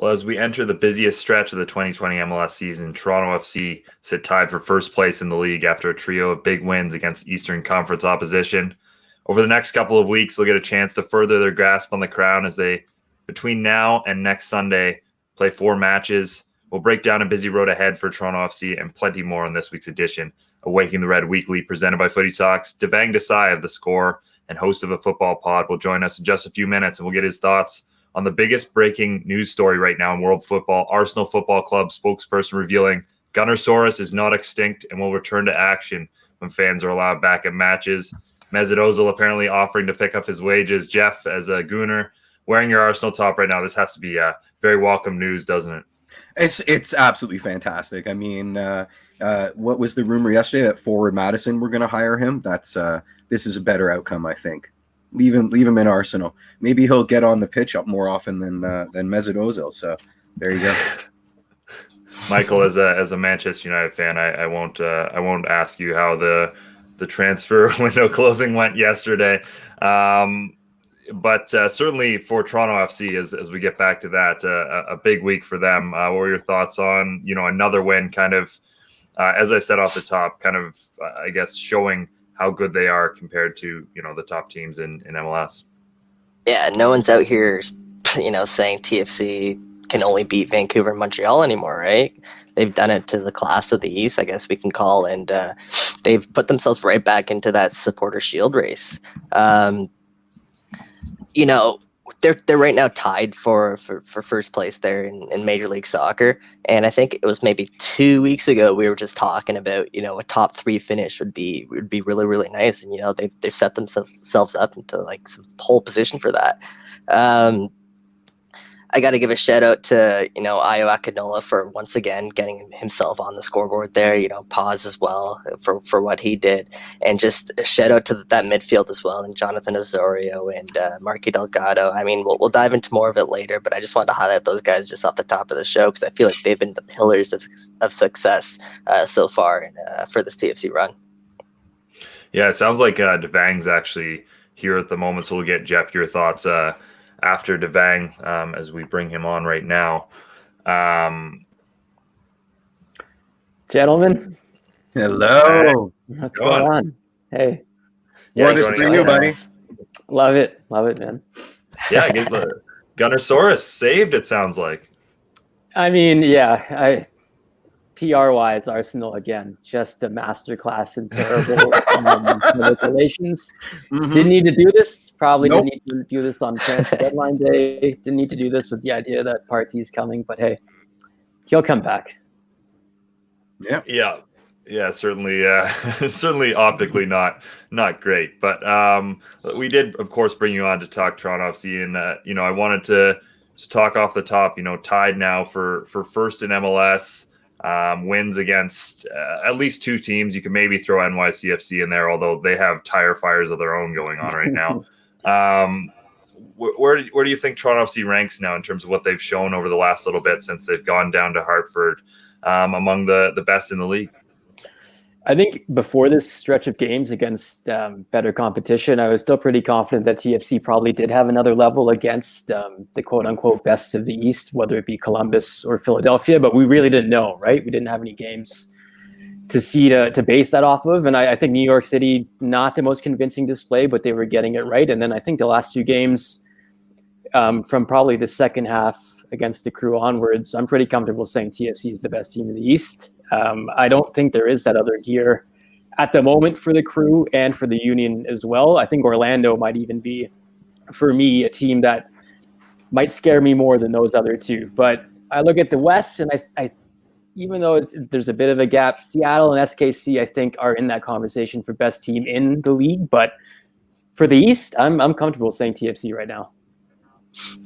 Well, as we enter the busiest stretch of the 2020 MLS season, Toronto FC sit tied for first place in the league after a trio of big wins against Eastern Conference opposition. Over the next couple of weeks, they'll get a chance to further their grasp on the crown as they, between now and next Sunday, play 4 matches. We'll break down a busy road ahead for Toronto FC and plenty more on this week's edition of Waking the Red Weekly, presented by Footy Talks. Devang Desai of The Score and host of a football pod will join us in just a few minutes, and we'll get his thoughts on the biggest breaking news story right now in world football. Arsenal Football Club spokesperson revealing Gunnersaurus is not extinct and will return to action when fans are allowed back at matches. Mesut Ozil apparently offering to pick up his wages. Jeff, as a Gooner, wearing your Arsenal top right now, this has to be very welcome news, doesn't it? It's absolutely fantastic. I mean, what was the rumor yesterday that forward Madison were going to hire him? This is a better outcome, I think. Leave him in Arsenal. Maybe he'll get on the pitch up more often than Mesut Ozil. So there you go. Michael, as a Manchester United fan, I won't ask you how the transfer window closing went yesterday, but certainly for Toronto FC, as we get back to that, a big week for them. What were your thoughts on another win? Kind of as I said off the top, kind of I guess showing how good they are compared to the top teams in MLS. Yeah, no one's out here saying TFC can only beat Vancouver and Montreal anymore, right? They've done it to the class of the East, I guess we can call, and they've put themselves right back into that supporter shield race. They're right now tied for first place there in Major League Soccer. And I think it was maybe 2 weeks ago we were just talking about, a top 3 finish would be really, really nice. And, they've set themselves up into like some pole position for that. I got to give a shout out to, Ayo Akinola for once again getting himself on the scoreboard there, pause as well for what he did. And just a shout out to that midfield as well, and Jonathan Osorio and Marky Delgado. I mean, we'll dive into more of it later, but I just wanted to highlight those guys just off the top of the show because I feel like they've been the pillars of success so far for this TFC run. Yeah, it sounds like Devang's actually here at the moment, so we'll get, Jeff, your thoughts after Devang, as we bring him on right now. Gentlemen. Hello. What's going on? Hey. Yeah, what is it for you, buddy? Love it, man. Yeah, get the Gunnersaurus saved, it sounds like. I mean, yeah, PR-wise, Arsenal, again, just a masterclass in terrible manipulations. Mm-hmm. Didn't need to do this. Probably didn't need to do this on transfer deadline day. Didn't need to do this with the idea that Partey's coming. But hey, he'll come back. Yeah. Certainly, certainly optically not great. But we did, of course, bring you on to talk Toronto FC, and I wanted to talk off the top. Tied now for first in MLS. Wins against at least 2 teams. You can maybe throw NYCFC in there, although they have tire fires of their own going on right now. Where do you think Toronto FC ranks now in terms of what they've shown over the last little bit since they've gone down to Hartford, among the best in the league? I think before this stretch of games against better competition, I was still pretty confident that TFC probably did have another level against the quote-unquote best of the East, whether it be Columbus or Philadelphia, but we really didn't know, right? We didn't have any games to see to base that off of, and I think New York City, not the most convincing display, but they were getting it right. And then I think the last 2 games from probably the second half against the Crew onwards, I'm pretty comfortable saying TFC is the best team in the East. I don't think there is that other gear at the moment for the Crew and for the Union as well. I think Orlando might even be, for me, a team that might scare me more than those other 2. But I look at the West, and I even though there's a bit of a gap, Seattle and SKC, I think, are in that conversation for best team in the league. But for the East, I'm comfortable saying TFC right now.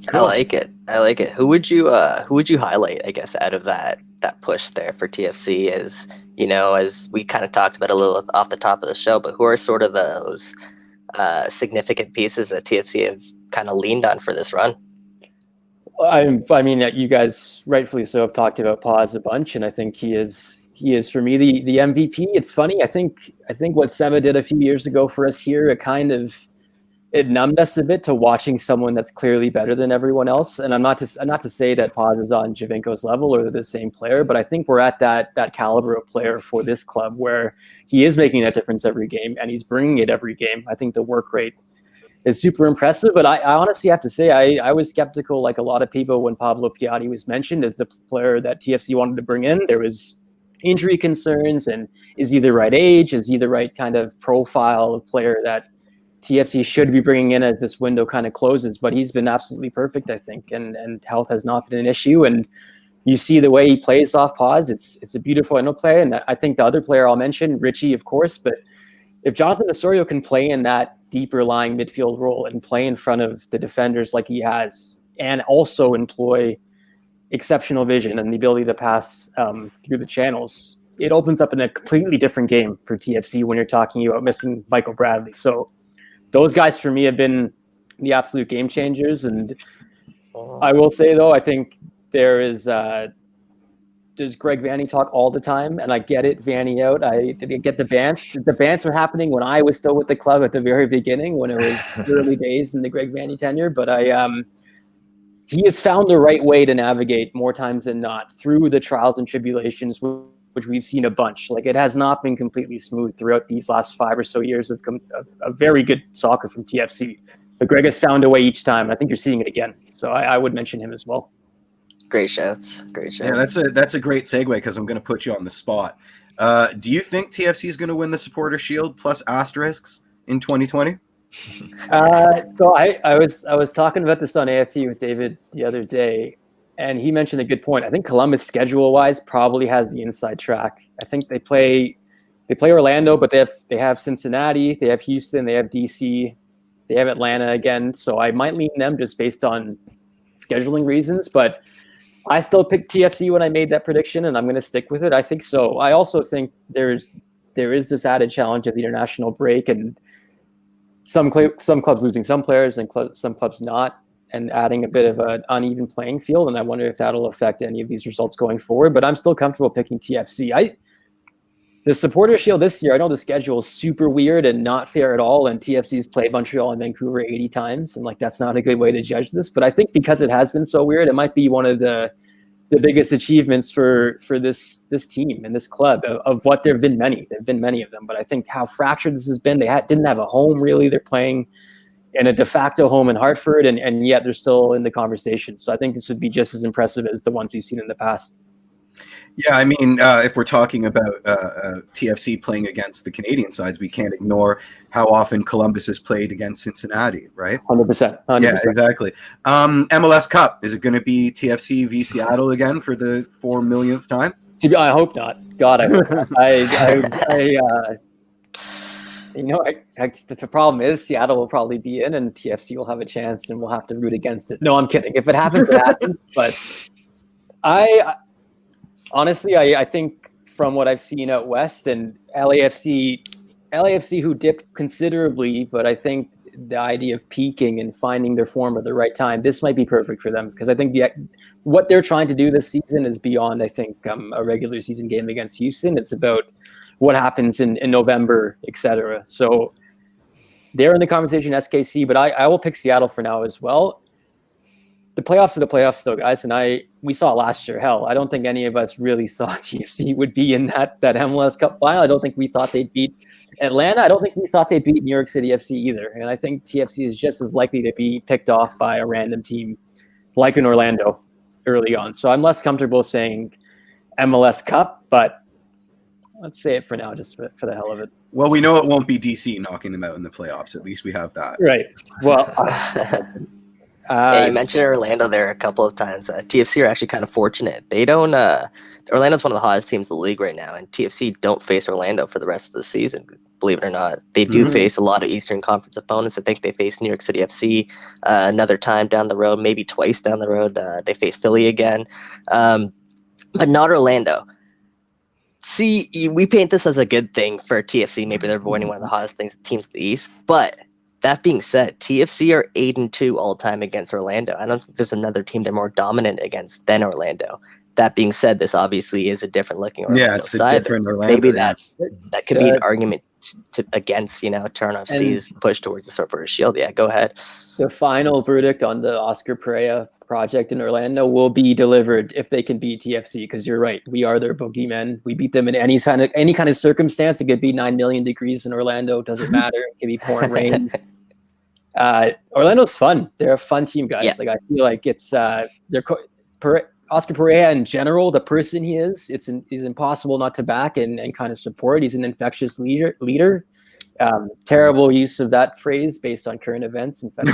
Cool. I like it. Who would you highlight, I guess, out of that push there for TFC, as we kind of talked about a little off the top of the show, but who are sort of those significant pieces that TFC have kind of leaned on for this run? I mean, you guys rightfully so have talked about Paz a bunch, and I think he is for me the MVP. It's funny. I think what Sema did a few years ago for us here, it kind of it numbed us a bit to watching someone that's clearly better than everyone else. And I'm not to say that Paz is on Javinko's level or they're the same player, but I think we're at that caliber of player for this club where he is making that difference every game and he's bringing it every game. I think the work rate is super impressive, but I honestly have to say I was skeptical, like a lot of people, when Pablo Piatti was mentioned as the player that TFC wanted to bring in. There was injury concerns, and is he the right age? Is he the right kind of profile of player that TFC should be bringing in as this window kind of closes? But he's been absolutely perfect, I think, and health has not been an issue. And you see the way he plays off pause. It's a beautiful interplay. And I think the other player I'll mention, Richie, of course, but if Jonathan Osorio can play in that deeper lying midfield role and play in front of the defenders like he has, and also employ exceptional vision and the ability to pass through the channels, it opens up in a completely different game for TFC when you're talking about missing Michael Bradley. So those guys for me have been the absolute game changers. And I will say, though, I think there's Greg Vanney talk all the time, and I get it, Vanney out. I get the bants. The bants were happening when I was still with the club at the very beginning, when it was early days in the Greg Vanney tenure. But he has found the right way to navigate more times than not through the trials and tribulations, which we've seen a bunch. Like, it has not been completely smooth throughout these last 5 or so years of very good soccer from TFC. But Greg has found a way each time. I think you're seeing it again. So I would mention him as well. Great shouts. Yeah, that's a great segue, because I'm going to put you on the spot. Do you think TFC is going to win the Supporter Shield plus asterisks in 2020? So I was talking about this on AFP with David the other day, and he mentioned a good point. I think Columbus, schedule-wise, probably has the inside track. I think they play Orlando, but they have Cincinnati, they have Houston, they have DC, they have Atlanta again. So I might lean them just based on scheduling reasons, but I still picked TFC when I made that prediction, and I'm going to stick with it. I think so. I also think there is this added challenge of the international break, and some clubs losing some players and some clubs not, and adding a bit of an uneven playing field. And I wonder if that'll affect any of these results going forward. But I'm still comfortable picking TFC. The Supporter Shield this year, I know the schedule is super weird and not fair at all, and TFC's played Montreal and Vancouver 80 times, and like that's not a good way to judge this. But I think because it has been so weird, it might be one of the biggest achievements for this team and this club of what there have been many. There have been many of them, but I think how fractured this has been. They didn't have a home really. They're playing in a de facto home in Hartford, and yet they're still in the conversation. So I think this would be just as impressive as the ones we've seen in the past. Yeah, I mean, if we're talking about TFC playing against the Canadian sides, we can't ignore how often Columbus has played against Cincinnati, right? 100%. Yeah, exactly. MLS Cup, is it going to be TFC v Seattle again for the 4 millionth time? I hope not. God, I hope not. The problem is Seattle will probably be in, and TFC will have a chance, and we'll have to root against it. No, I'm kidding. If it happens, it happens. But honestly, I think from what I've seen out west, and LAFC who dipped considerably, but I think the idea of peaking and finding their form at the right time, this might be perfect for them, because I think what they're trying to do this season is beyond, I think, a regular season game against Houston. It's about what happens in November, etc. So they're in the conversation, SKC, but I will pick Seattle for now as well. The playoffs are the playoffs still, guys, and we saw last year. Hell, I don't think any of us really thought TFC would be in that MLS Cup final. I don't think we thought they'd beat Atlanta. I don't think we thought they'd beat New York City FC either. And I think TFC is just as likely to be picked off by a random team like in Orlando early on. So I'm less comfortable saying MLS Cup, but let's say it for now, just for the hell of it. Well, we know it won't be DC knocking them out in the playoffs. At least we have that. Right. Well... yeah, you mentioned Orlando there a couple of times. TFC are actually kind of fortunate. They don't. Orlando's one of the hottest teams in the league right now, and TFC don't face Orlando for the rest of the season. Believe it or not, they do face a lot of Eastern Conference opponents. I think they face New York City FC another time down the road, maybe twice down the road. They face Philly again, but not Orlando. See, we paint this as a good thing for TFC. Maybe they're avoiding one of the hottest teams in the East, but. That being said, TFC are 8-2 all time against Orlando. I don't think there's another team they're more dominant against than Orlando. That being said, this obviously is a different looking Orlando side. A different Orlando. Maybe that could be an argument against Toronto FC's push towards the Supporters Shield. Yeah, go ahead. The final verdict on the Oscar Pereira project in Orlando will be delivered if they can beat TFC, because you're right, we are their boogeymen. We beat them in any kind of circumstance. It could be 9 million degrees in Orlando, doesn't matter. It could be pouring rain. Orlando's fun. They're a fun team, guys. Yeah. Like, I feel like it's Oscar Pereira in general, the person he is, it's impossible not to back and kind of support. He's an infectious leader. Terrible use of that phrase based on current events. In fact,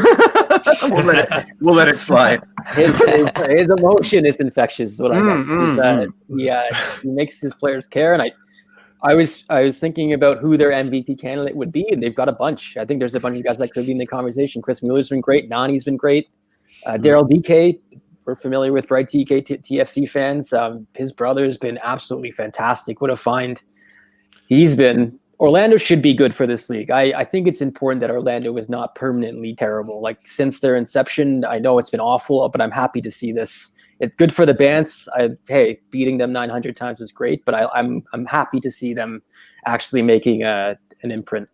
we'll let it slide. His emotion is infectious. Is what I got. He makes his players care, and I was thinking about who their MVP candidate would be, and they've got a bunch. I think there's a bunch of guys that could be in the conversation. Chris Mueller's been great. Nani's been great. Daryl DK, we're familiar with Bright TK TFC fans. His brother's been absolutely fantastic. What a find he's been. Orlando should be good for this league. I think it's important that Orlando is not permanently terrible. Like, since their inception, I know it's been awful, but I'm happy to see this. It's good for the Bants. Beating them 900 times was great, but I'm happy to see them actually making an imprint.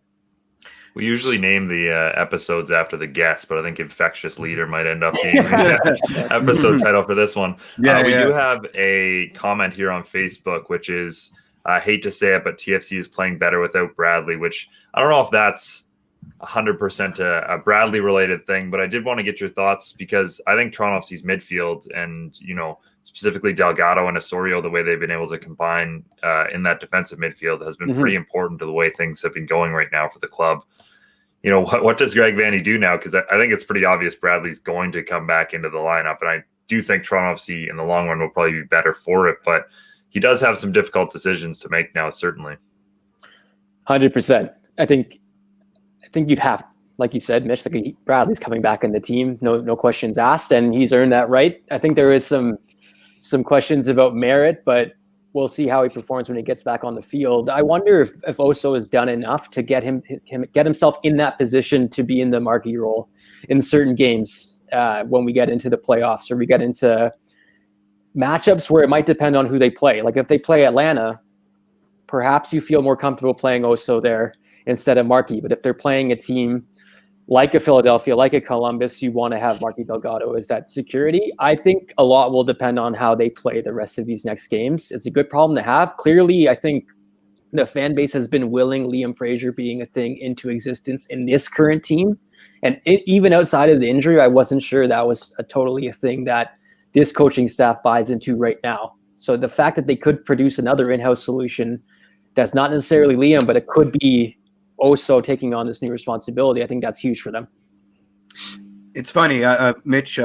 We usually name the episodes after the guest, but I think infectious leader might end up being the episode title for this one. We do have a comment here on Facebook, which is, I hate to say it, but TFC is playing better without Bradley, which I don't know if that's 100% a Bradley related thing, but I did want to get your thoughts, because I think Toronto FC's midfield and, specifically Delgado and Osorio, the way they've been able to combine in that defensive midfield has been pretty important to the way things have been going right now for the club. What does Greg Vanney do now? Because I think it's pretty obvious Bradley's going to come back into the lineup, and I do think Toronto FC in the long run will probably be better for it, but he does have some difficult decisions to make now, certainly. 100%. I think you'd have, like you said, Mitch, Bradley's coming back in the team, no questions asked, and he's earned that right. I think there is some questions about merit, but we'll see how he performs when he gets back on the field. I wonder if Oso has done enough to get himself in that position to be in the marquee role in certain games when we get into the playoffs, or we get into matchups where it might depend on who they play. Like, if they play Atlanta, perhaps you feel more comfortable playing Oso there instead of Markey. But if they're playing a team like a Philadelphia, like a Columbus, you want to have Markey Delgado as that security. I think a lot will depend on how they play the rest of these next games. It's a good problem to have. Clearly, I think the fan base has been willing Liam Fraser being a thing into existence in this current team. And even outside of the injury, I wasn't sure that was totally a thing that this coaching staff buys into right now. So the fact that they could produce another in-house solution that's not necessarily Liam, but it could be Oso taking on this new responsibility, I think that's huge for them. It's funny, Mitch,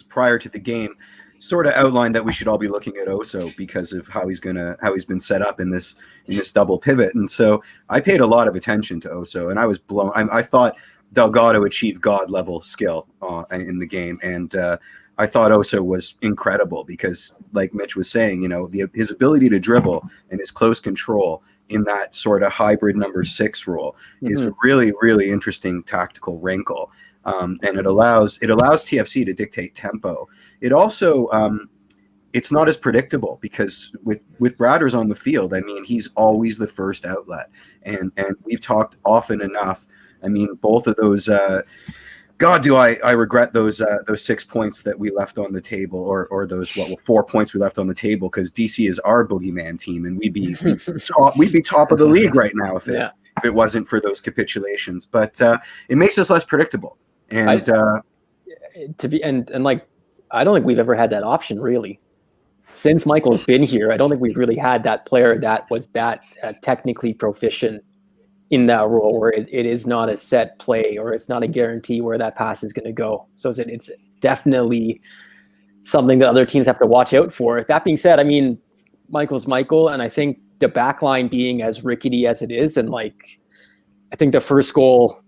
prior to the game, sort of outlined that we should all be looking at Oso because of how he's been set up in this double pivot, and so I paid a lot of attention to Oso, and I was blown. I thought Delgado achieved God level skill in the game, and I thought Oso was incredible because, like Mitch was saying, his ability to dribble and his close control in that sort of hybrid number 6 role is a really, really interesting tactical wrinkle. And it allows TFC to dictate tempo. It also, it's not as predictable because with Bradders on the field, I mean, he's always the first outlet. And we've talked often enough. I mean, both of those, God, do I regret those 6 points that we left on the table, or those 4 points we left on the table, because DC is our boogeyman team, and we'd be top of the league right now if it wasn't for those capitulations. But it makes us less predictable, and I don't think we've ever had that option really since Michael's been here. I don't think we've really had that player that was that technically proficient in that role, where it is not a set play, or it's not a guarantee where that pass is going to go. So it's definitely something that other teams have to watch out for. That being said, I mean, Michael's Michael, and I think the back line being as rickety as it is, and I think the first goal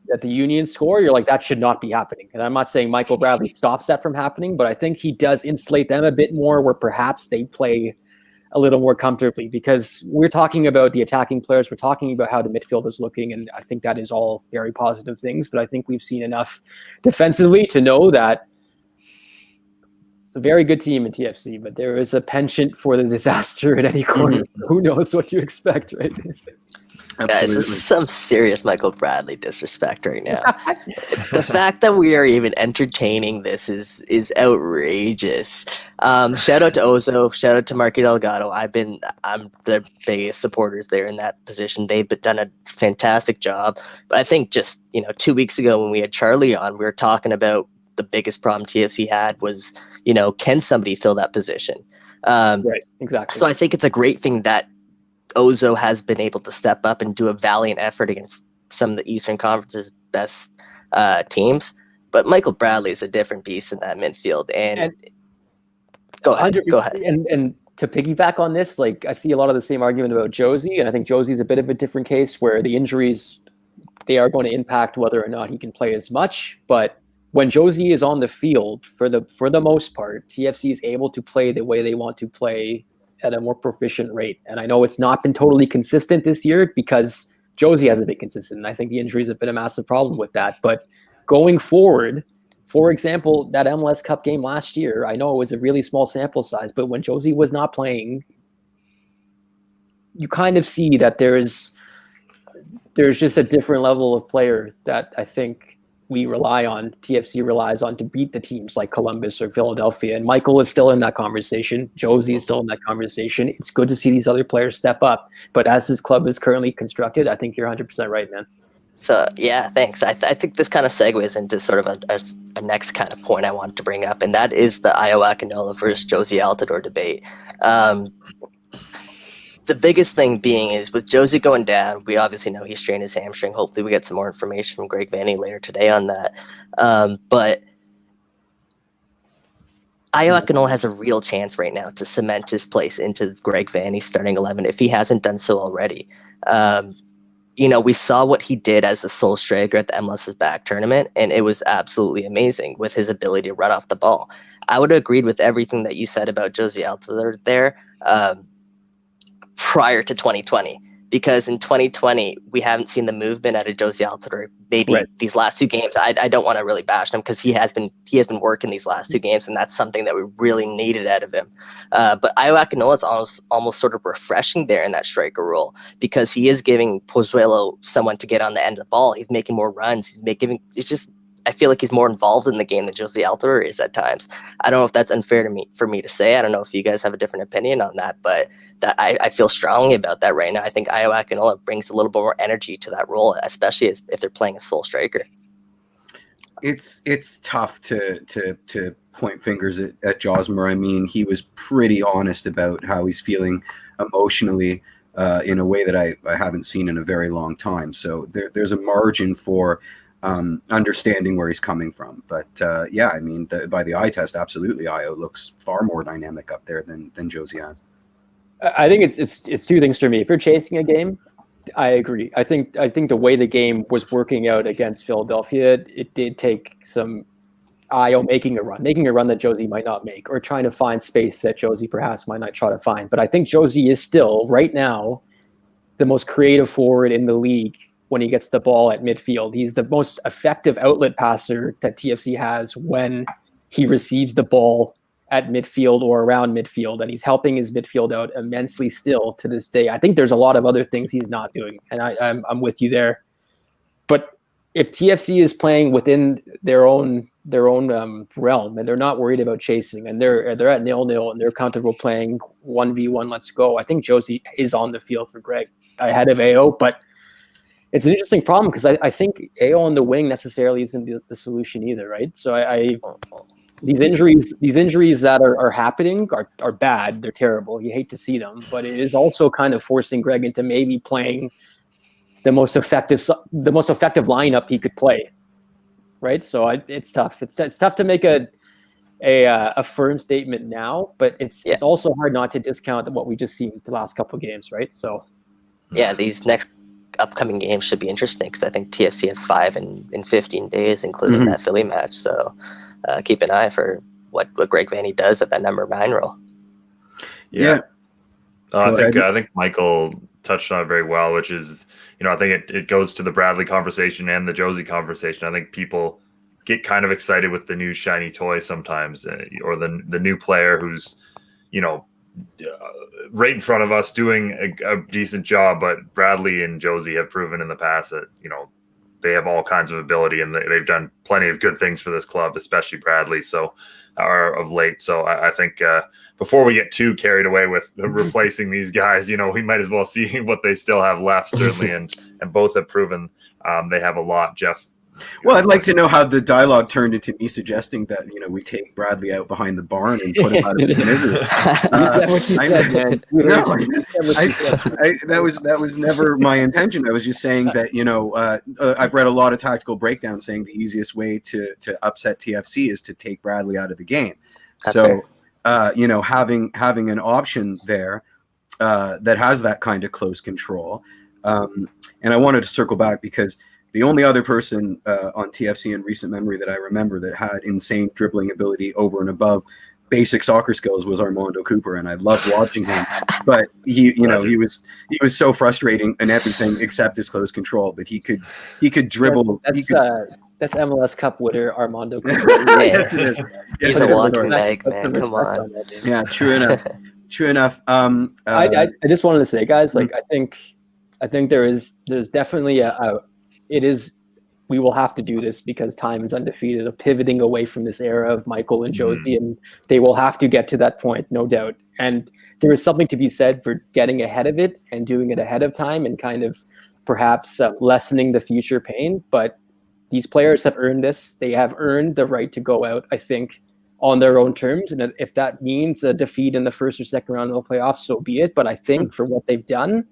that the Union score, you're like, that should not be happening. And I'm not saying Michael Bradley stops that from happening, but I think he does insulate them a bit more, where perhaps they play a little more comfortably, because we're talking about the attacking players. We're talking about how the midfield is looking, and I think that is all very positive things. But I think we've seen enough defensively to know that it's a very good team in TFC, but there is a penchant for the disaster at any corner. So who knows what to expect, right? Guys, this is some serious Michael Bradley disrespect right now. The fact that we are even entertaining this is outrageous. Shout out to Ozo, shout out to Marky Delgado. I'm the biggest supporters there in that position. They've done a fantastic job. But I think just 2 weeks ago when we had Charlie on, we were talking about the biggest problem TFC had was can somebody fill that position? Right, exactly. So I think it's a great thing that Ozo has been able to step up and do a valiant effort against some of the Eastern Conference's best teams. But Michael Bradley is a different beast in that midfield. And go ahead. And to piggyback on this, like I see a lot of the same argument about Josie, and I think Josie's a bit of a different case where the injuries, they are going to impact whether or not he can play as much. But when Josie is on the field, for the most part, TFC is able to play the way they want to play at a more proficient rate. And I know it's not been totally consistent this year because Josie hasn't been consistent. And I think the injuries have been a massive problem with that. But going forward, for example, that MLS Cup game last year, I know it was a really small sample size, but when Josie was not playing, you kind of see that there's just a different level of player that I think TFC relies on to beat the teams like Columbus or Philadelphia. And Michael is still in that conversation. Josie is still in that conversation. It's good to see these other players step up. But as this club is currently constructed, I think you're 100% right, man. So, yeah, thanks. I think this kind of segues into sort of a next kind of point I wanted to bring up, and that is the Akinola versus Josie Altidore debate. The biggest thing being is with Josie going down, we obviously know he strained his hamstring. Hopefully we get some more information from Greg Vanney later today on that. But Akinola has a real chance right now to cement his place into Greg Vanney's starting 11 if he hasn't done so already. We saw what he did as a sole striker at the MLS's back tournament, and it was absolutely amazing with his ability to run off the ball. I would have agreed with everything that you said about Josie Altidore there. Prior to 2020, because in 2020 we haven't seen the movement out of Josie Altidore. Maybe right. These last two games, I don't want to really bash him because he has been working these last two games, and that's something that we really needed out of him. But Akinola is almost sort of refreshing there in that striker role because he is giving Pozuelo someone to get on the end of the ball. He's making more runs. I feel like he's more involved in the game than Josie Altidore is at times. I don't know if that's unfair for me to say. I don't know if you guys have a different opinion on that, but I feel strongly about that right now. I think Akinola brings a little bit more energy to that role, especially if they're playing a sole striker. It's tough to point fingers at Josmer. I mean, he was pretty honest about how he's feeling emotionally in a way that I haven't seen in a very long time. So there's a margin for understanding where he's coming from. But I mean, by the eye test, absolutely, Io looks far more dynamic up there than Josie has. I think it's two things for me. If you're chasing a game, I agree. I think the way the game was working out against Philadelphia, it did take some Io making a run that Josie might not make, or trying to find space that Josie perhaps might not try to find. But I think Josie is still, right now, the most creative forward in the league when he gets the ball at midfield. He's the most effective outlet passer that TFC has when he receives the ball at midfield or around midfield, and he's helping his midfield out immensely still to this day. I think there's a lot of other things he's not doing, and I'm with you there. But if TFC is playing within their own realm, and they're not worried about chasing, and they're at 0-0 and they're comfortable playing 1v1, let's go, I think Josie is on the field for Greg ahead of AO. But it's an interesting problem because I think AO on the wing necessarily isn't the solution either, right? So these injuries that are happening are bad. They're terrible. You hate to see them, but it is also kind of forcing Greg into maybe playing the most effective lineup he could play, right? So it's tough. It's tough to make a firm statement now, but it's also hard not to discount what we just seen the last couple of games, right? So yeah, these next upcoming games should be interesting because I think TFC have 5 in 15 days, including that Philly match. So keep an eye for what Greg Vanney does at that number 9 role. Yeah. I think Michael touched on it very well, which is, I think it goes to the Bradley conversation and the Josie conversation. I think people get kind of excited with the new shiny toy sometimes, or the new player who's, right in front of us doing a decent job. But Bradley and Josie have proven in the past that, they have all kinds of ability, and they've done plenty of good things for this club, especially Bradley. So, of late. So I think before we get too carried away with replacing these guys, we might as well see what they still have left, certainly. And both have proven they have a lot. Jeff. Well, I'd like to know how the dialogue turned into me suggesting that we take Bradley out behind the barn and put him out of his misery. That was never my intention. I was just saying that I've read a lot of tactical breakdowns saying the easiest way to upset TFC is to take Bradley out of the game. That's so having an option there that has that kind of close control, and I wanted to circle back because the only other person on TFC in recent memory that I remember that had insane dribbling ability over and above basic soccer skills was Armando Cooper, and I loved watching him. But he was so frustrating in everything except his close control. But he could dribble. That's MLS Cup winner Armando Cooper. He's a walking leg, man. Come on. Yeah, true enough. True enough. I just wanted to say, guys, I think there's definitely we will have to do this because time is undefeated, of pivoting away from this era of Michael and Josie, and they will have to get to that point, no doubt. And there is something to be said for getting ahead of it and doing it ahead of time and kind of perhaps lessening the future pain. But these players have earned this. They have earned the right to go out, I think, on their own terms. And if that means a defeat in the first or second round of the playoffs, so be it. But I think for what they've done,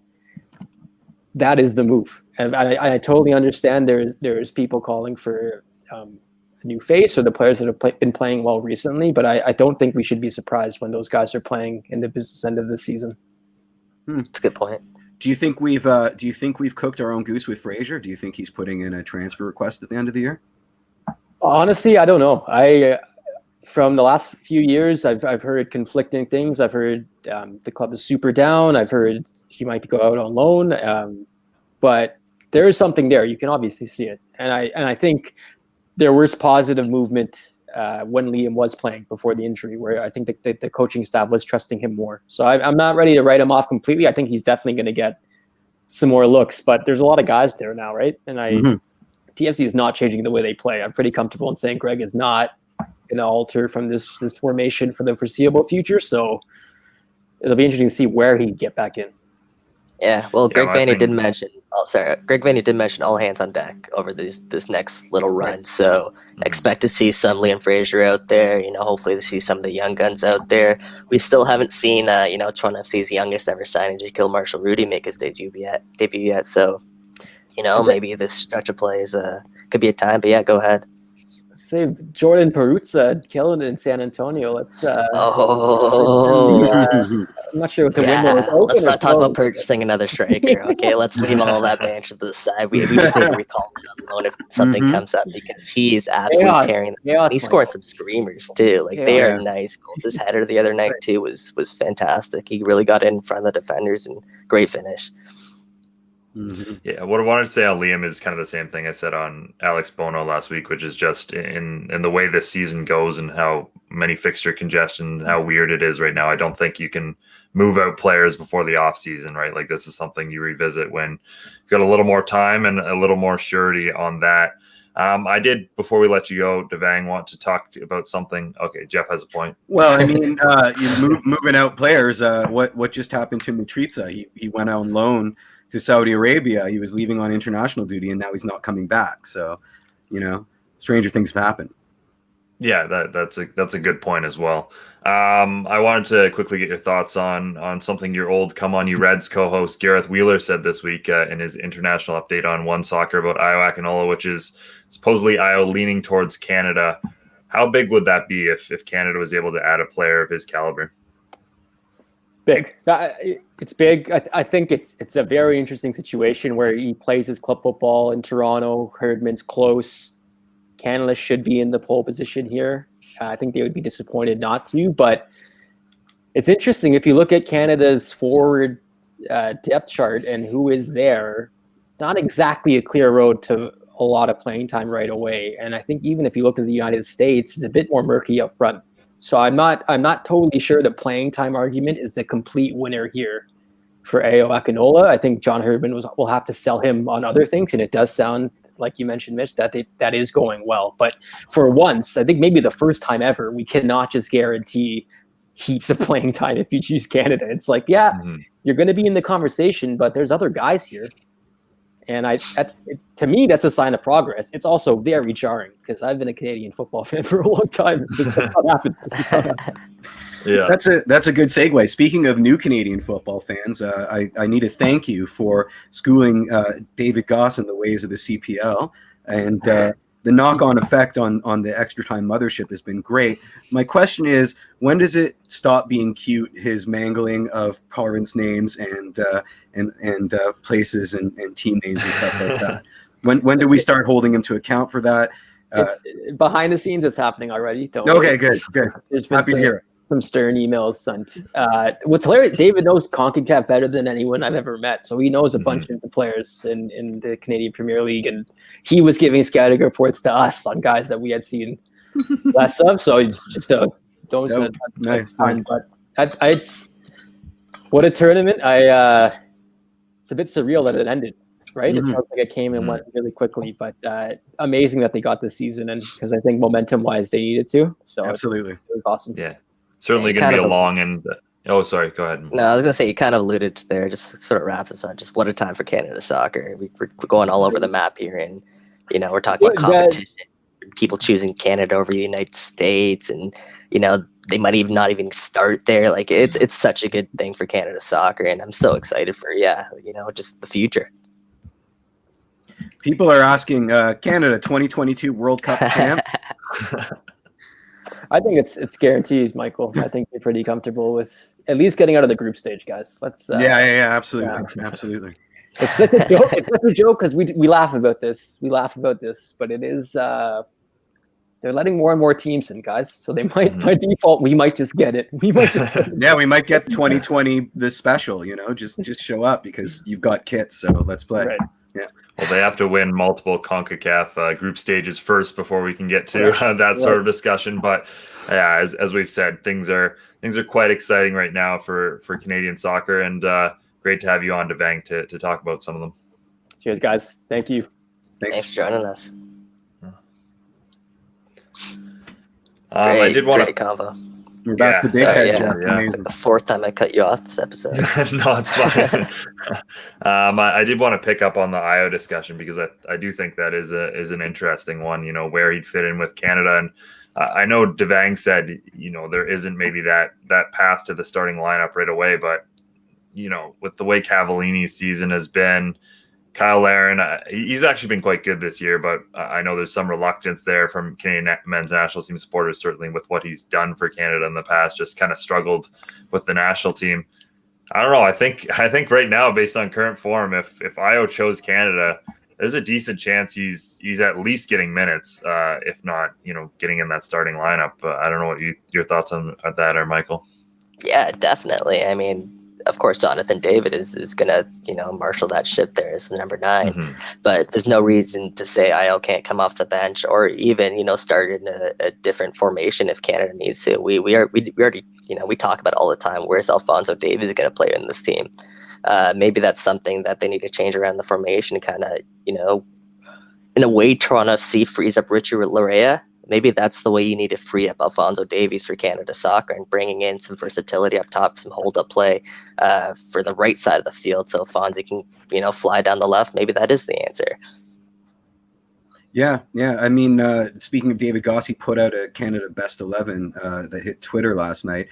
that is the move. And I totally understand there's people calling for a new face or the players that have been playing well recently, but I don't think we should be surprised when those guys are playing in the business end of the season. That's a good point. Do you think we've cooked our own goose with Fraser? Do you think he's putting in a transfer request at the end of the year? Honestly, I don't know. From the last few years, I've heard conflicting things. I've heard the club is super down. I've heard he might go out on loan, but there is something there. You can obviously see it, and I think there was positive movement when Liam was playing before the injury, where I think the coaching staff was trusting him more. So I'm not ready to write him off completely. I think he's definitely going to get some more looks, but there's a lot of guys there now, right? And TFC is not changing the way they play. I'm pretty comfortable in saying Greg is not going to alter from this formation for the foreseeable future. So it'll be interesting to see where he can get back in. Yeah, well, Greg Vanney did mention. Greg Vanney did mention all hands on deck over this next little run. So expect to see some Liam Fraser out there. Hopefully to see some of the young guns out there. We still haven't seen, Toronto FC's youngest ever signing, Jaquil Marshall-Rudy, make his debut yet. So, maybe this stretch of play could be a time. But yeah, go ahead. Say Jordan Peruzza killing it in San Antonio. Let's. I'm not sure what the window is open. Let's not talk about purchasing another striker. Okay, let's leave all that banter to the side. We just need to recall him on loan if something comes up because he is absolutely tearing. He scored some screamers too. They are nice goals. His header the other night too was fantastic. He really got in front of the defenders and great finish. Yeah, what I wanted to say on Liam is kind of the same thing I said on Alex Bono last week, which is just in the way this season goes and how many fixture congestion, how weird it is right now. I don't think you can move out players before the off season, right? This is something you revisit when you've got a little more time and a little more surety on that. I did, before we let you go, Devang, want to talk about something. Okay, Jeff has a point. Well, I mean, moving out players, what just happened to Mitrita? He went out on loan to Saudi Arabia. He was leaving on international duty, and now he's not coming back. So, stranger things have happened. Yeah, that's a good point as well. I wanted to quickly get your thoughts on something your old Come On You Reds co-host Gareth Wheeler said this week in his international update on One Soccer about Ayo Akinola, which is supposedly Ayo leaning towards Canada. How big would that be if Canada was able to add a player of his caliber? Big. It's big. I think it's a very interesting situation where he plays his club football in Toronto. Herdman's close. Canada should be in the pole position here. I think they would be disappointed not to, but it's interesting. If you look at Canada's forward depth chart and who is there, it's not exactly a clear road to a lot of playing time right away. And I think even if you look at the United States, it's a bit more murky up front. So I'm not totally sure the playing time argument is the complete winner here for Akinola. I think John Herdman will have to sell him on other things, and it does sound like you mentioned, Mitch, that is going well. But for once, I think maybe the first time ever, we cannot just guarantee heaps of playing time if you choose Canada. It's like, you're going to be in the conversation, but there's other guys here. And to me, that's a sign of progress. It's also very jarring because I've been a Canadian football fan for a long time. This is not happened. Yeah, that's a good segue. Speaking of new Canadian football fans, I need to thank you for schooling David Goss in the ways of the CPL, and the knock-on effect on the Extra Time Mothership has been great. My question is, when does it stop being cute, his mangling of province names and places and team names and stuff like that? When do we start holding him to account for that? Behind the scenes, it's happening already. Okay, good. There's been Happy to hear it. Some stern emails sent. What's hilarious, David knows CONCACAF better than anyone I've ever met. So he knows a bunch of the players in the Canadian Premier League. And he was giving scouting reports to us on guys that we had seen less of. So it's just nice. But it's what a tournament. It's a bit surreal that it ended, right? It felt like it came and went really quickly, but amazing that they got this season, and because I think momentum-wise they needed to. So absolutely, it was awesome. Yeah. Certainly going to be a long and sorry, go ahead. No, I was going to say you kind of alluded to there, just sort of wraps us on just what a time for Canada soccer. We're going all over the map here, and we're talking about competition, people choosing Canada over the United States, and they might even not even start there. Like it's such a good thing for Canada soccer, and I'm so excited for just the future. People are asking Canada 2022 World Cup champ. I think it's guaranteed, Michael. I think they're pretty comfortable with at least getting out of the group stage, guys. Let's. Absolutely, absolutely. It's such a joke. It's such a joke because we laugh about this. But it is. They're letting more and more teams in, guys. So they might, by default, we might just get it. We might might get 2020 this special. Just show up because you've got kits. So let's play. Right. Yeah. Well, they have to win multiple CONCACAF group stages first before we can get to that sort of discussion. But yeah, as we've said, things are quite exciting right now for Canadian soccer, and great to have you on, Devang, to talk about some of them. Cheers, guys. Thank you. Thanks for joining us. I did want to convo. We're back to big head, Jeff. It's like the fourth time I cut you off this episode. No, it's fine. I did want to pick up on the IO discussion because I do think that is an interesting one, where he'd fit in with Canada. And I know Devang said, there isn't maybe that path to the starting lineup right away, but, with the way Cavallini's season has been, Kyle Larin, he's actually been quite good this year, but I know there's some reluctance there from Canadian men's national team supporters, certainly with what he's done for Canada in the past, just kind of struggled with the national team. I don't know. I think right now, based on current form, if Io chose Canada, there's a decent chance he's at least getting minutes, if not, getting in that starting lineup. I don't know what your thoughts on that are, Michael. Yeah, definitely. I mean, of course, Jonathan David is going to, marshal that ship there as the number 9. But there's no reason to say Io can't come off the bench or even, start in a different formation if Canada needs to. We already, we talk about it all the time. Where's Alphonso Davies going to play in this team? Maybe that's something that they need to change around the formation, kind of, in a way, Toronto FC frees up Richie Larea. Maybe that's the way you need to free up Alphonso Davies for Canada soccer and bringing in some versatility up top, some hold-up play for the right side of the field so Alphonso can, fly down the left. Maybe that is the answer. Yeah. I mean, speaking of David Goss, he put out a Canada Best 11 that hit Twitter last night.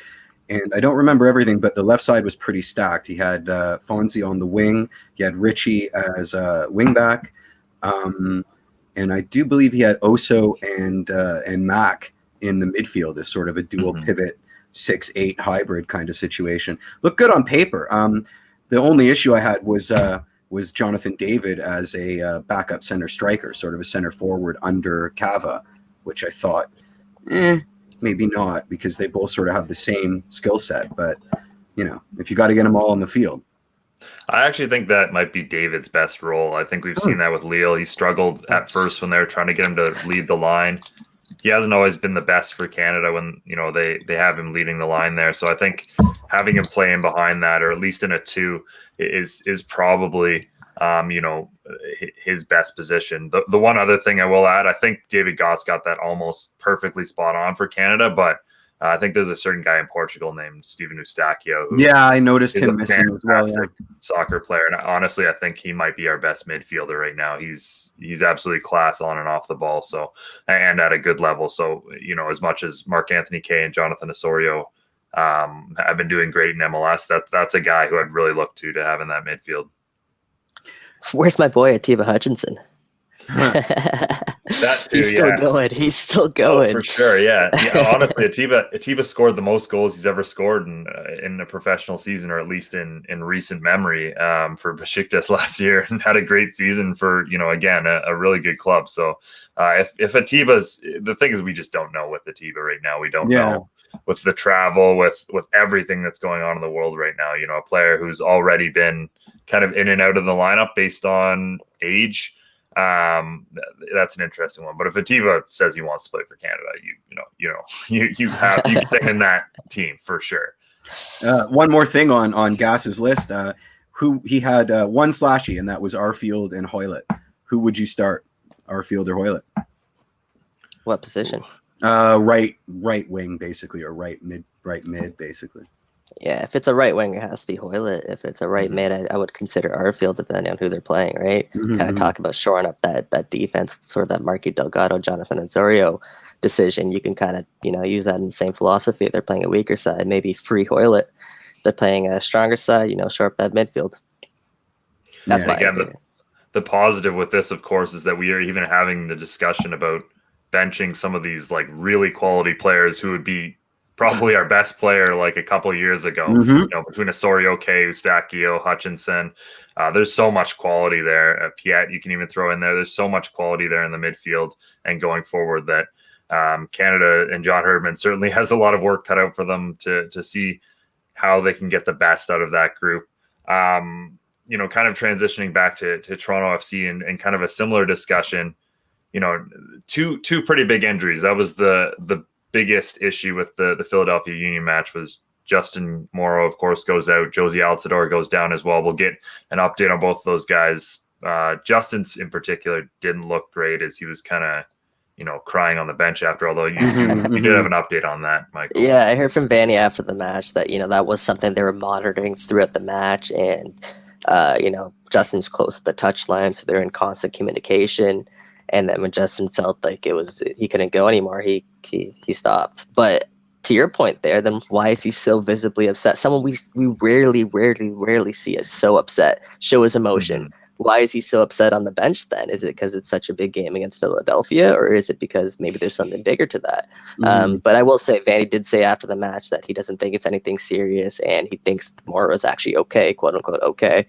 And I don't remember everything, but the left side was pretty stacked. He had Fonzie on the wing. He had Richie as a wingback. And I do believe he had Oso and Mac in the midfield as sort of a dual pivot 6-8 hybrid kind of situation. Looked good on paper. The only issue I had was Jonathan David as a backup center striker, sort of a center forward under Cava, which I thought, maybe not, because they both sort of have the same skill set. But, if you got to get them all on the field. I actually think that might be David's best role. I think we've seen that with Lille. He struggled at first when they were trying to get him to lead the line. he hasn't always been the best for Canada when, you know, they have him leading the line there. So I think having him playing behind that, or at least in a 2, is probably you know, his best position. The one other thing I will add, I think David Goss got that almost perfectly spot on for Canada, but I think there's a certain guy in Portugal named Steven Eustáquio. Yeah, I noticed him missing as well. Yeah. Soccer player, and honestly, I think he might be our best midfielder right now. He's absolutely class on and off the ball, so, and at a good level. So, you know, as much as Mark Anthony Kaye and Jonathan Osorio have been doing great in MLS, that's a guy who I'd really look to have in that midfield. Where's my boy Atiba Hutchinson? That too, he's still going. He's still going. Oh, for sure, yeah. Honestly, Atiba scored the most goals he's ever scored in a professional season, or at least in recent memory, for Besiktas last year, and had a great season for, you know, again, a really good club. So if Atiba's, the thing is, we just don't know with Atiba right now. We don't know with the travel, with everything that's going on in the world right now. You know, a player who's already been kind of in and out of the lineup based on age. That's an interesting one. But if Atiba says he wants to play for Canada, you get him in that team for sure. One more thing on Gass's list, who he had one slashy, and that was Arfield and Hoylett. Who would you start, Arfield or Hoylett? What position? Right wing basically, or right mid basically. Yeah, if it's a right wing, it has to be Hoylett. If it's a right mid, I would consider Arfield, depending on who they're playing, right? Kind of talk about shoring up that defense, sort of that Marky Delgado, Jonathan Osorio decision. You can kind of, you know, use that in the same philosophy. If they're playing a weaker side, maybe free Hoylett. If they're playing a stronger side, you know, shore up that midfield. That's my idea. The positive with this, of course, is that we are even having the discussion about benching some of these like really quality players who would be probably our best player like a couple of years ago. You know, between Osorio, Kaye, Eustáquio, Hutchinson, there's so much quality there. Piet, you can even throw in there. There's so much quality there in the midfield and going forward that Canada and John Herdman certainly has a lot of work cut out for them to see how they can get the best out of that group. You know, kind of transitioning back to Toronto FC and kind of a similar discussion. You know, two pretty big injuries. That was the biggest issue with the Philadelphia Union match. Was Justin Morrow, of course, goes out. Josie Altidore goes down as well. We'll get an update on both of those guys. Justin's in particular didn't look great, as he was kind of, you know, crying on the bench after, although you did have an update on that, Michael. Yeah, I heard from Vanney after the match that, you know, that was something they were monitoring throughout the match, and you know, Justin's close to the touchline, so they're in constant communication. And then when Justin felt like he couldn't go anymore, he stopped. But to your point there, then why is he so visibly upset? Someone we rarely see is so upset, show his emotion. Why is he so upset on the bench then? Is it because it's such a big game against Philadelphia, or is it because maybe there's something bigger to that? But I will say, Vanney did say after the match that he doesn't think it's anything serious, and he thinks Morrow is actually okay, quote unquote okay.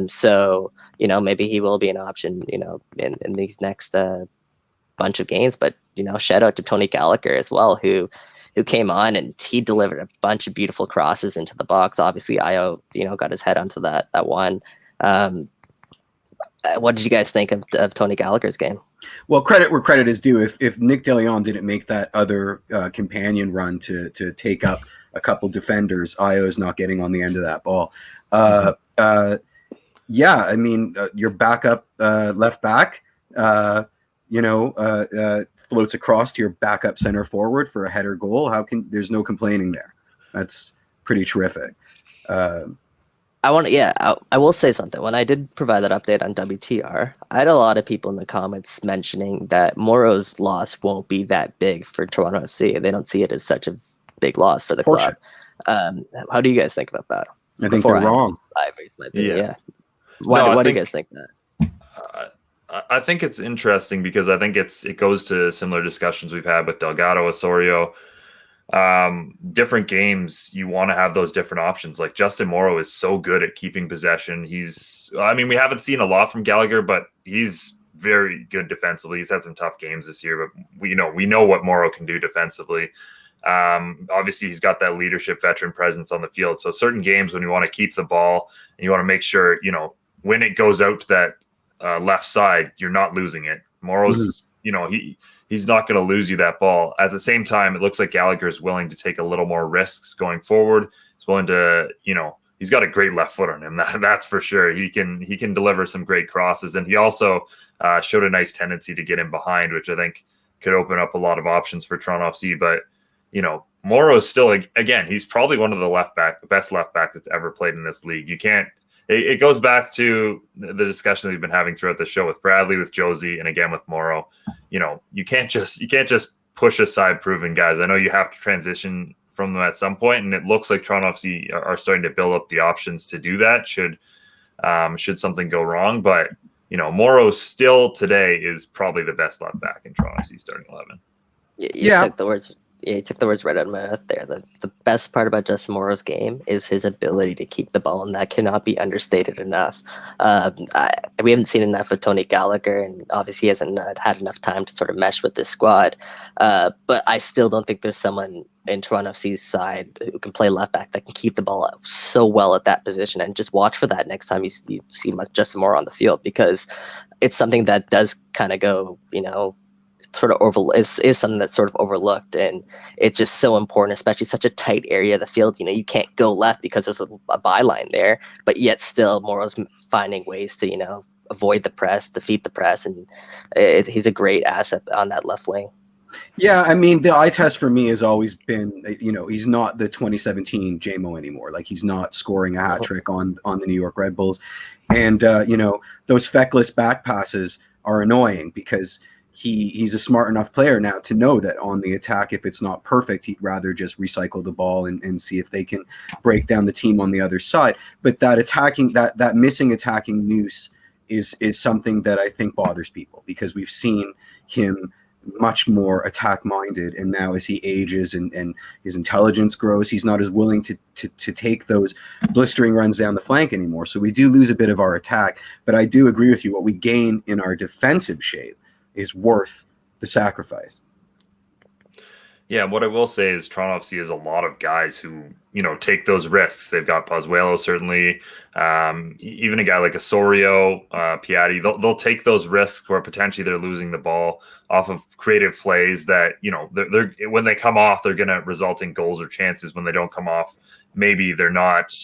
So, you know, maybe he will be an option, you know, in these next bunch of games. But, you know, shout out to Tony Gallacher as well, who came on and he delivered a bunch of beautiful crosses into the box. Obviously, Io, you know, got his head onto that one. What did you guys think of Tony Gallagher's game? Well, credit where credit is due. If Nick DeLeon didn't make that other companion run to take up a couple defenders, Io is not getting on the end of that ball. Yeah, I mean, your backup left back, you know, floats across to your backup center forward for a header goal. There's no complaining there. That's pretty terrific. I will say something. When I did provide that update on WTR, I had a lot of people in the comments mentioning that Morrow's loss won't be that big for Toronto FC. They don't see it as such a big loss for the club. How do you guys think about that? I think they're wrong. Yeah. Why do you guys think that? I think it's interesting because I think it goes to similar discussions we've had with Delgado, Osorio. Different games, you want to have those different options. Like Justin Morrow is so good at keeping possession. We haven't seen a lot from Gallagher, but he's very good defensively. He's had some tough games this year, but we know what Morrow can do defensively. Obviously he's got that leadership veteran presence on the field. So certain games when you want to keep the ball and you want to make sure, you know, when it goes out to that left side, you're not losing it. Morrow's he's not going to lose you that ball. At the same time, it looks like Gallagher is willing to take a little more risks going forward. He's willing to, he's got a great left foot on him. That's for sure. He can deliver some great crosses, and he also showed a nice tendency to get in behind, which I think could open up a lot of options for Toronto FC. But Morrow's still, again, he's probably one of the best left backs that's ever played in this league. You can't. It goes back to the discussion that we've been having throughout the show with Bradley, with Josie, and again with Morrow. You can't just push aside proven guys. I know you have to transition from them at some point, and it looks like Toronto FC are starting to build up the options to do that should something go wrong. But Morrow still today is probably the best left back in Toronto FC starting 11. You took the words right out of my mouth there. The best part about Justin Morrow's game is his ability to keep the ball, and that cannot be understated enough. We haven't seen enough of Tony Gallacher, and obviously he hasn't had enough time to sort of mesh with this squad. But I still don't think there's someone in Toronto FC's side who can play left back that can keep the ball up so well at that position. And just watch for that next time you see Justin Morrow on the field, because it's something that does kind of go, sort of is something that's sort of overlooked, and it's just so important, especially such a tight area of the field. You can't go left because there's a byline there, but yet still Morrow's finding ways to avoid the press, defeat the press, and he's a great asset on that left wing. Yeah, I mean, the eye test for me has always been, he's not the 2017 JMO anymore. Like, he's not scoring a hat trick on the New York Red Bulls, and those feckless back passes are annoying because he's a smart enough player now to know that on the attack, if it's not perfect, he'd rather just recycle the ball and see if they can break down the team on the other side. But that missing attacking nous is something that I think bothers people, because we've seen him much more attack minded, and now as he ages and his intelligence grows, he's not as willing to take those blistering runs down the flank anymore. So we do lose a bit of our attack, but I do agree with you. What we gain in our defensive shape is worth the sacrifice. Yeah, what I will say is Toronto FC has a lot of guys who, take those risks. They've got Pozuelo, certainly, even a guy like Osorio, Piatti. They'll take those risks where potentially they're losing the ball off of creative plays that, they're when they come off, they're going to result in goals or chances. When they don't come off, maybe they're not,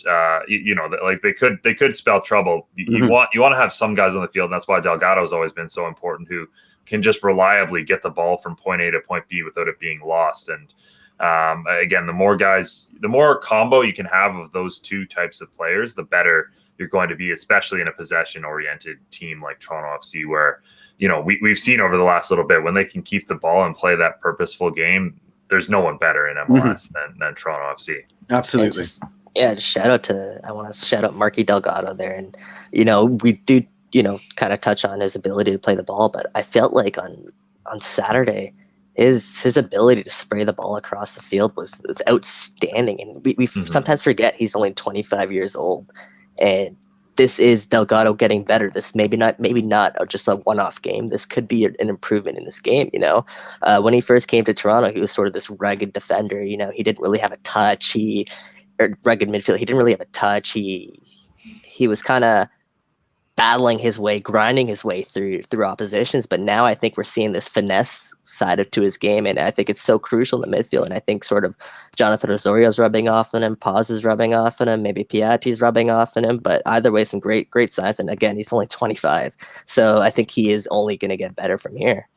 like they could spell trouble. You want to have some guys on the field, and that's why Delgado has always been so important, who can just reliably get the ball from point A to point B without it being lost. And again, the more combo you can have of those two types of players, the better you're going to be, especially in a possession-oriented team like Toronto FC, where, we've seen over the last little bit, when they can keep the ball and play that purposeful game, there's no one better in MLS than Toronto FC. Absolutely. I want to shout out Marky Delgado there. And, we do, kind of touch on his ability to play the ball, but I felt like on Saturday, his ability to spray the ball across the field was outstanding. And we sometimes forget he's only 25 years old, and this is Delgado getting better. This maybe not just a one-off game. This could be an improvement in this game. When he first came to Toronto, he was sort of this rugged defender. He didn't really have a touch. Rugged midfield. He didn't really have a touch. He was kind of battling his way, grinding his way through oppositions. But now I think we're seeing this finesse side to his game, and I think it's so crucial in the midfield. And I think sort of Jonathan Osorio's rubbing off on him, Paz is rubbing off on him, maybe Piatti's rubbing off on him. But either way, some great signs. And again, he's only 25, so I think he is only going to get better from here.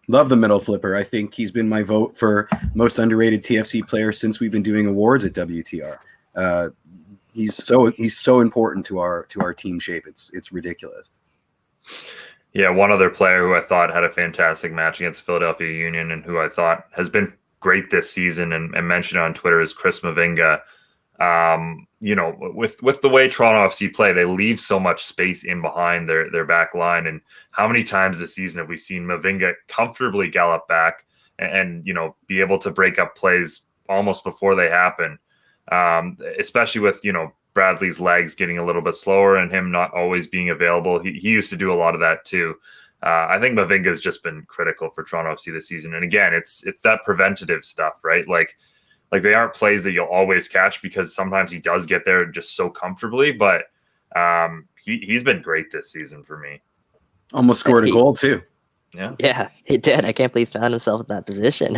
Love the middle flipper. I think he's been my vote for most underrated TFC player since we've been doing awards at WTR. He's so important to our team shape. It's ridiculous. Yeah, one other player who I thought had a fantastic match against Philadelphia Union, and who I thought has been great this season and mentioned on Twitter, is Chris Mavinga. With the way Toronto FC play, they leave so much space in behind their back line. And how many times this season have we seen Mavinga comfortably gallop back and be able to break up plays almost before they happen? Especially with, Bradley's legs getting a little bit slower and him not always being available. He used to do a lot of that too. I think Mavinga has just been critical for Toronto FC this season. And again, it's that preventative stuff, right? Like they aren't plays that you'll always catch, because sometimes he does get there just so comfortably, but he's been great this season for me. Almost scored a goal too. Yeah, he did. I can't believe he found himself in that position.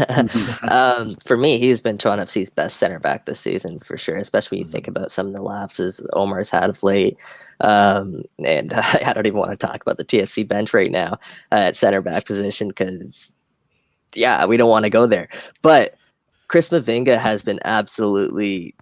For me, he's been Toronto FC's best center back this season for sure, especially when you think about some of the lapses Omar's had of late. And I don't even want to talk about the TFC bench right now at center back position because, yeah, we don't want to go there. But Chris Mavinga has been absolutely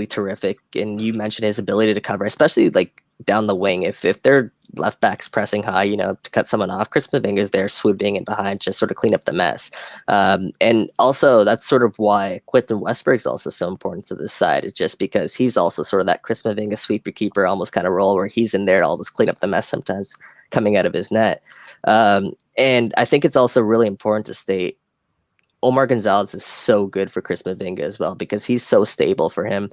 terrific. And you mentioned his ability to cover, especially like down the wing. If their left backs pressing high, to cut someone off, Chris Mavinga is there swooping in behind to sort of clean up the mess. And also that's sort of why Quinton Westberg is also so important to this side. It's just because he's also sort of that Chris Mavinga sweeper keeper almost kind of role where he's in there to always clean up the mess sometimes coming out of his net. And I think it's also really important to state Omar Gonzalez is so good for Chris Mavinga as well because he's so stable for him.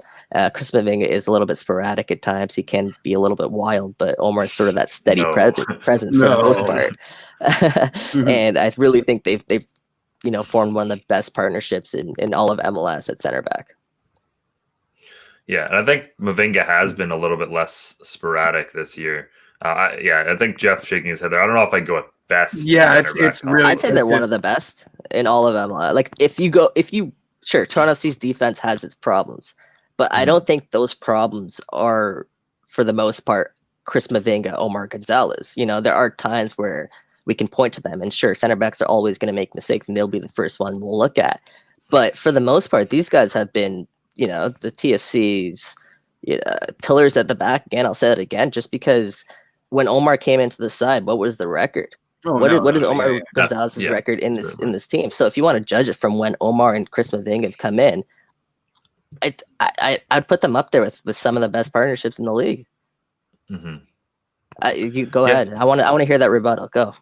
Chris Mavinga is a little bit sporadic at times. He can be a little bit wild, but Omar is sort of that steady presence for the most part. And I really think they've formed one of the best partnerships in all of MLS at center back. Yeah, and I think Mavinga has been a little bit less sporadic this year. I think Jeff shaking his head there. I don't know if I go with best. Yeah, it's really. I'd say they're one of the best in all of MLS. Like sure, Toronto FC's defense has its problems, but I don't think those problems are, for the most part, Chris Mavinga, Omar Gonzalez. There are times where we can point to them, and sure, center backs are always going to make mistakes, and they'll be the first one we'll look at. But for the most part, these guys have been, the TFC's pillars at the back. Again, I'll say it again, just because when Omar came into the side, what was the record? What is Omar Gonzalez's record in this team? So if you want to judge it from when Omar and Chris Mavinga have come in, I'd put them up there with some of the best partnerships in the league. You go ahead. I want to hear that rebuttal. Go.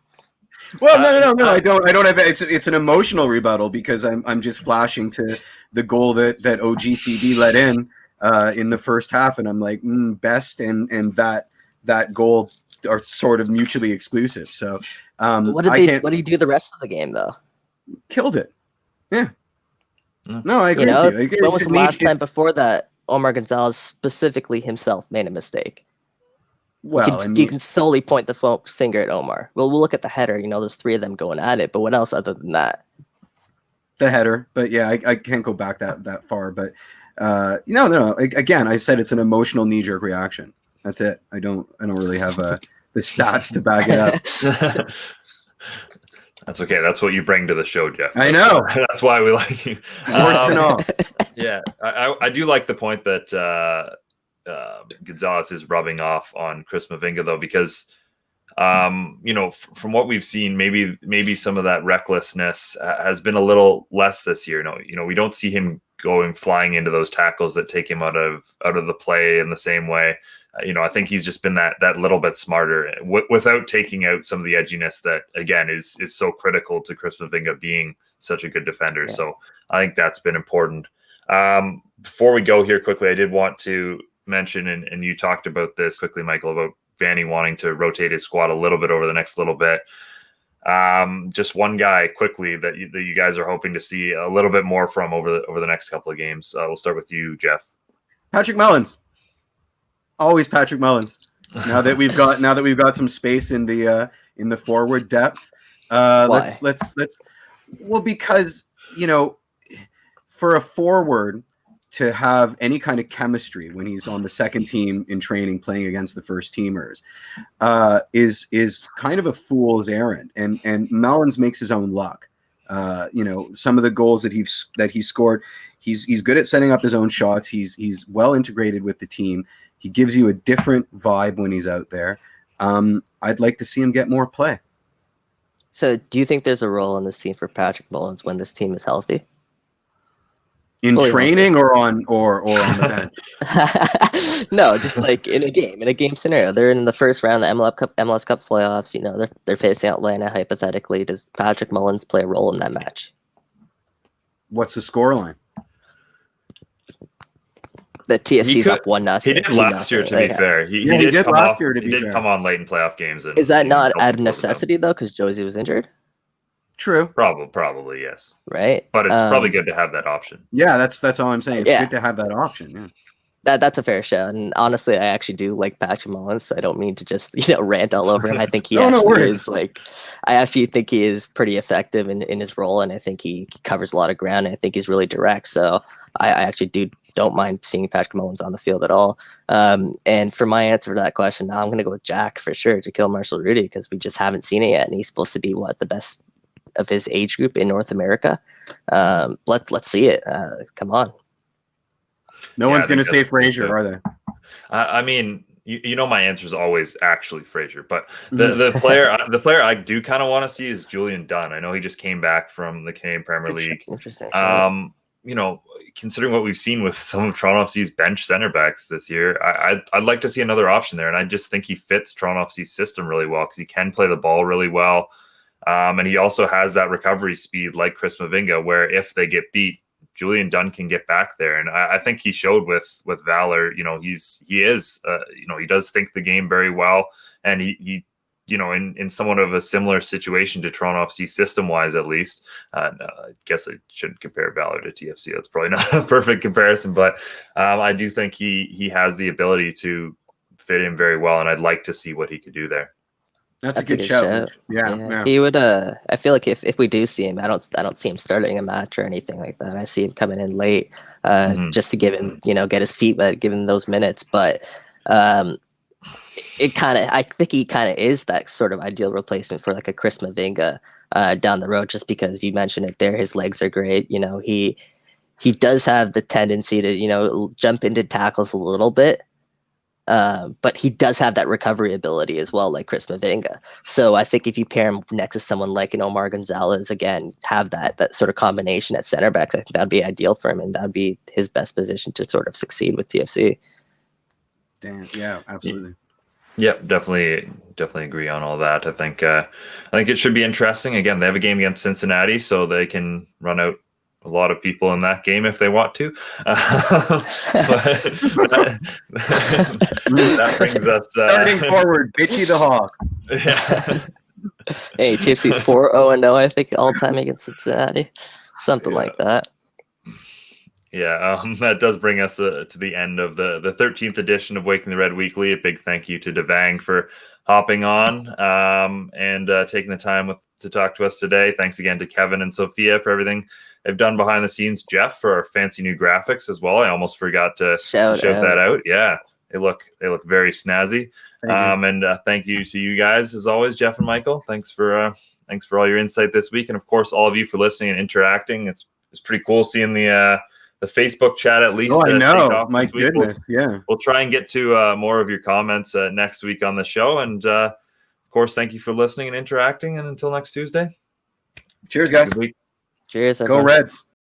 Well, no. I don't have. It's an emotional rebuttal because I'm just flashing to the goal that OGCB let in the first half, and I'm like, best and that goal are sort of mutually exclusive. So what did he do the rest of the game though? Killed it. Yeah. No, I agree with you. When was the last time before that Omar Gonzalez specifically himself made a mistake? Well, you can solely point the finger at Omar. Well, we'll look at the header. There's three of them going at it, but what else other than that? The header, but yeah, I can't go back that far. But no. Again, I said it's an emotional knee-jerk reaction. That's it. I don't really have the stats to back it up. That's okay. That's what you bring to the show, Jeff. I know. That's why we like you. Yeah, I do like the point that Gonzalez is rubbing off on Chris Mavinga, though, because from what we've seen, maybe some of that recklessness has been a little less this year. We don't see him flying into those tackles that take him out of the play in the same way. I think he's just been that little bit smarter without taking out some of the edginess that, again, is so critical to Chris Mavinga being such a good defender. Yeah. So I think that's been important. Before we go here quickly, I did want to mention, and you talked about this quickly, Michael, about Vanney wanting to rotate his squad a little bit over the next little bit. Just one guy quickly that you guys are hoping to see a little bit more from over the next couple of games. We'll start with you, Jeff. Patrick Mullins. Always Patrick Mullins. Now that we've got some space in the forward depth, let's because for a forward to have any kind of chemistry when he's on the second team in training playing against the first teamers is kind of a fool's errand, and Mullins makes his own luck. Some of the goals that he scored, he's good at setting up his own shots. He's well integrated with the team. He gives you a different vibe when he's out there. I'd like to see him get more play. So do you think there's a role in this team for Patrick Mullins when this team is healthy? In fully training healthy. or on the bench? No, just like in a game scenario. They're in the first round of the MLS Cup playoffs. They're facing Atlanta hypothetically. Does Patrick Mullins play a role in that match? What's the scoreline? The TFC's up 1-0. He did last year, to be fair. He did last year, to be fair. He did come on late in playoff games. Is that not out of necessity, though, because Josie was injured? True. Probably, yes. Right. But it's probably good to have that option. Yeah, that's all I'm saying. It's good to have that option, yeah. That's a fair shout. And honestly, I actually do like Patrick Mullins. So I don't mean to just, rant all over him. I think he No actually worries. is I actually think he is pretty effective in his role. And I think he covers a lot of ground. And I think he's really direct. So I actually don't mind seeing Patrick Mullins on the field at all. And for my answer to that question, now I'm going to go with Jack for sure to kill Marshall Rudy, because we just haven't seen it yet. And he's supposed to be the best of his age group in North America. Let's see it. Come on. No one's going to say Fraser, are they? I mean, my answer is always actually Fraser, but the player I do kind of want to see is Julian Dunn. I know he just came back from the Canadian Premier League. Interesting. Considering what we've seen with some of Toronto FC's bench center backs this year, I'd like to see another option there, and I just think he fits Toronto FC's system really well because he can play the ball really well, and he also has that recovery speed like Chris Mavinga, where if they get beat, Julian Dunn can get back there, and I think he showed with Valor. He does think the game very well, and he in somewhat of a similar situation to Toronto FC system wise, at least. I guess I shouldn't compare Valor to TFC. That's probably not a perfect comparison, but I do think he has the ability to fit in very well, and I'd like to see what he could do there. That's a good shout. Yeah. He would. I feel like if we do see him, I don't see him starting a match or anything like that. I see him coming in late, just to give him, get his feet wet, give him those minutes. But I think he kind of is that sort of ideal replacement for like a Chris Mavinga down the road, just because you mentioned it there. His legs are great. He does have the tendency to jump into tackles a little bit. But he does have that recovery ability as well, like Chris Mavinga. So I think if you pair him next to someone like Omar Gonzalez, again, have that sort of combination at center backs, I think that'd be ideal for him, and that'd be his best position to sort of succeed with TFC. Damn, yeah, absolutely. Yep, definitely agree on all that. I think it should be interesting. Again, they have a game against Cincinnati, so they can run out a lot of people in that game if they want to. But that brings us starting forward, Bitchy the Hawk. Yeah. Hey, TFC's 4-0-0, I think, all time against Cincinnati, something like that. Yeah, that does bring us to the end of the 13th edition of Waking the Red Weekly. A big thank you to Devang for hopping on and taking the time to talk to us today. Thanks again to Kevin and Sophia for everything they've done behind the scenes. Jeff for our fancy new graphics as well. I almost forgot to shout that out. Yeah, they look very snazzy. And thank you to you guys as always, Jeff and Michael. Thanks for all your insight this week, and of course all of you for listening and interacting. It's pretty cool seeing the Facebook chat at least. Oh, I know. My goodness, yeah. We'll try and get to more of your comments next week on the show. And of course, thank you for listening and interacting. And until next Tuesday. Cheers, guys. Cheers. Go Reds.